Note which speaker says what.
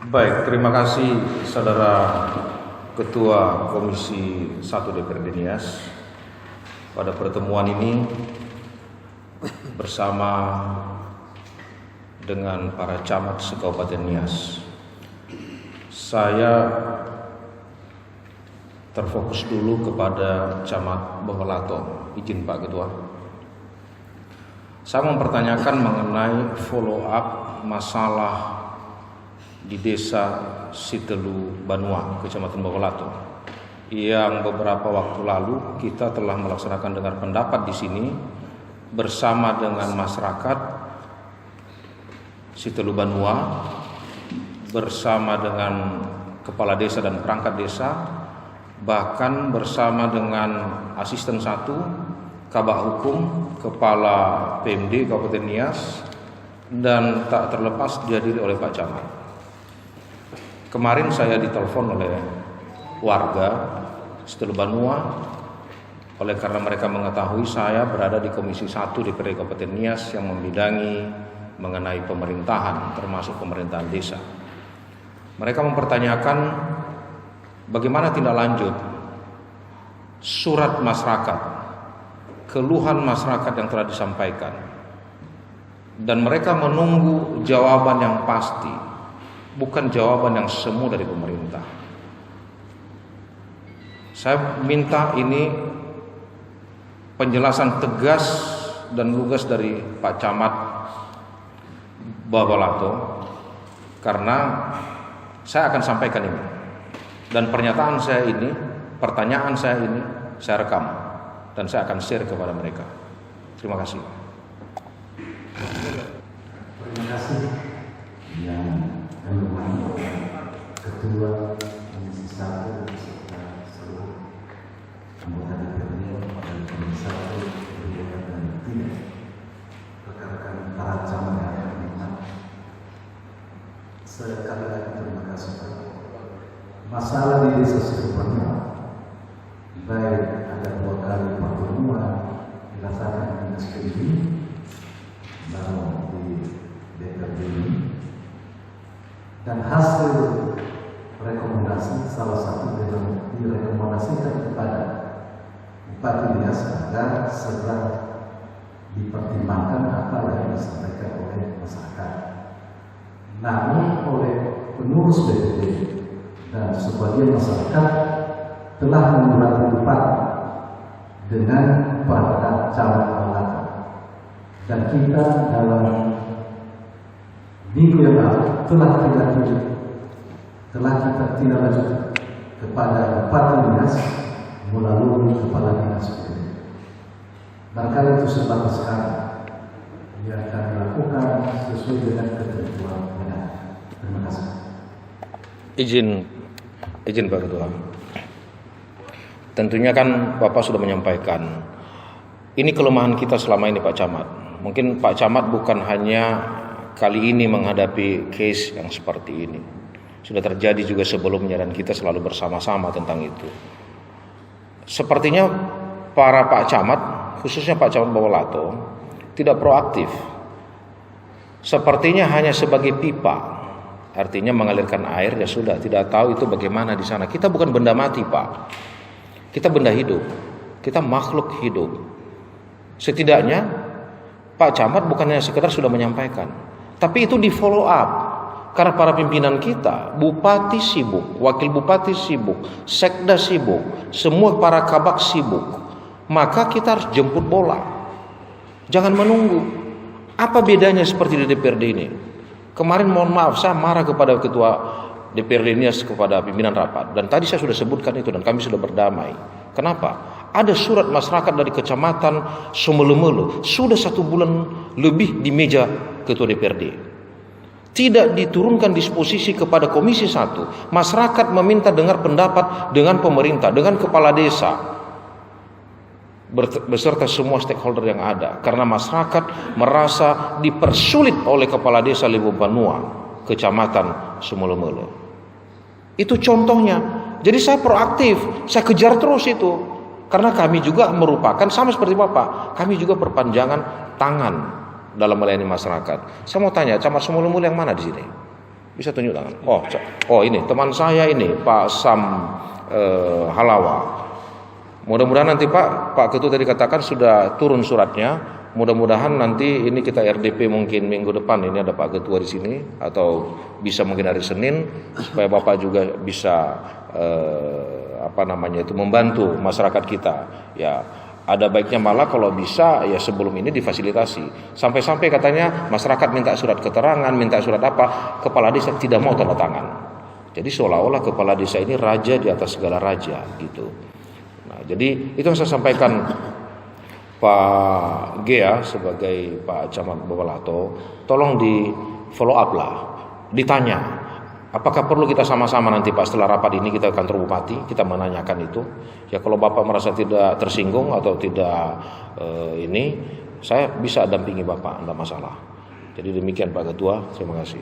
Speaker 1: Baik, terima kasih Saudara Ketua Komisi 1 DPRD Nias. Pada pertemuan ini bersama dengan para camat se-Kabupaten Nias, saya terfokus dulu kepada Camat Bawalato. Izin Pak Ketua. Saya mempertanyakan mengenai follow up masalah di Desa Sitelu Banua, Kecamatan Bawalato, yang beberapa waktu lalu kita telah melaksanakan dengar pendapat di sini bersama dengan masyarakat Sitelu Banua, bersama dengan kepala desa dan perangkat desa, bahkan bersama dengan asisten 1, kabak hukum, kepala PMD Kabupaten Nias, dan tak terlepas dihadiri oleh Pak Camat. Kemarin saya ditelepon oleh warga Sitelu Banua, oleh karena mereka mengetahui saya berada di Komisi 1 DPRD Kabupaten Nias yang membidangi mengenai pemerintahan, termasuk pemerintahan desa. Mereka mempertanyakan bagaimana tindak lanjut surat masyarakat, keluhan masyarakat yang telah disampaikan, dan mereka menunggu jawaban yang pasti, bukan jawaban yang semu dari pemerintah. Saya minta ini penjelasan tegas dan lugas dari Pak Camat Bawalato, karena saya akan sampaikan ini, dan pernyataan saya ini, pertanyaan saya ini saya rekam dan saya akan share kepada mereka. Terima kasih.
Speaker 2: Terima kasih yang Ketua Komisi 1 beserta seluruh anggota DPRD dan Komisi 1 Pendidikan dan Tidak, rekan-rekan para camat yang hormat. Sekali lagi terima kasih. Masalah di Desa Sitelu Banua, baik ada 2 kali pertemuan dilaksanakan di Dinas PDI baru di DPRD ini, dan hasil rekomendasi salah satu direkomendasikan kepada Bupati Nias agar segera dipertimbangkan apa yang disampaikan oleh masyarakat. Namun oleh pengurus DPRD dan sebagian masyarakat telah memulai Bupati dengan perangkat camat Bawalato, dan kita dalam minggu yang lalu telah kita tindak lanjut kepada Bupati Nias melalui Kepala Dinas PDI. Barangkali itu sebatas sekali yang kami lakukan sesuai dengan ketentuan negara. Terima kasih.
Speaker 1: Izin Pak Ketua. Tentunya kan Bapak sudah menyampaikan ini kelemahan kita selama ini Pak Camat. Mungkin Pak Camat bukan hanya kali ini menghadapi case yang seperti ini. Sudah terjadi juga sebelumnya dan kita selalu bersama-sama tentang itu. Sepertinya para Pak Camat, khususnya Pak Camat Bawalato, tidak proaktif. Sepertinya hanya sebagai pipa. Artinya mengalirkan air, ya sudah, tidak tahu itu bagaimana di sana. Kita bukan benda mati, Pak. Kita benda hidup. Kita makhluk hidup. Setidaknya Pak Camat bukan hanya sekedar sudah menyampaikan, tapi itu di follow up. Karena para pimpinan kita, bupati sibuk, wakil bupati sibuk, sekda sibuk, semua para kabak sibuk. Maka kita harus jemput bola. Jangan menunggu. Apa bedanya seperti di DPRD ini? Kemarin mohon maaf, saya marah kepada Ketua DPRD Nias, kepada pimpinan rapat. Dan tadi saya sudah sebutkan itu dan kami sudah berdamai. Kenapa? Ada surat masyarakat dari Kecamatan Sumelemele, sudah 1 bulan lebih di meja Ketua DPRD. Tidak diturunkan disposisi kepada Komisi 1. Masyarakat meminta dengar pendapat dengan pemerintah, dengan kepala desa, beserta semua stakeholder yang ada. Karena masyarakat merasa dipersulit oleh kepala desa Lebu Banua, Kecamatan Sumelemele. Itu contohnya. Jadi saya proaktif, saya kejar terus itu. Karena kami juga merupakan, sama seperti Bapak, kami juga perpanjangan tangan dalam melayani masyarakat. Saya mau tanya, Camat Sumelemele yang mana di sini? Bisa tunjuk tangan. Oh ini teman saya ini Pak Sam Halawa. Mudah-mudahan nanti Pak Ketua tadi katakan sudah turun suratnya. Mudah-mudahan nanti ini kita RDP mungkin minggu depan, ini ada Pak Ketua di sini, atau bisa mungkin hari Senin, supaya Bapak juga bisa membantu masyarakat kita. Ya, ada baiknya malah kalau bisa ya sebelum ini difasilitasi. Sampai-sampai katanya masyarakat minta surat keterangan, minta surat apa, kepala desa tidak mau tanda tangan. Jadi seolah-olah kepala desa ini raja di atas segala raja gitu. Nah, jadi itu yang saya sampaikan Pak Gea sebagai Pak Camat Bawalato, tolong di follow up lah, ditanya apakah perlu kita sama-sama nanti Pak setelah rapat ini kita ke kantor bupati, kita menanyakan itu. Ya kalau Bapak merasa tidak tersinggung atau tidak saya bisa dampingi Bapak, tidak masalah. Jadi demikian Pak Ketua, terima kasih.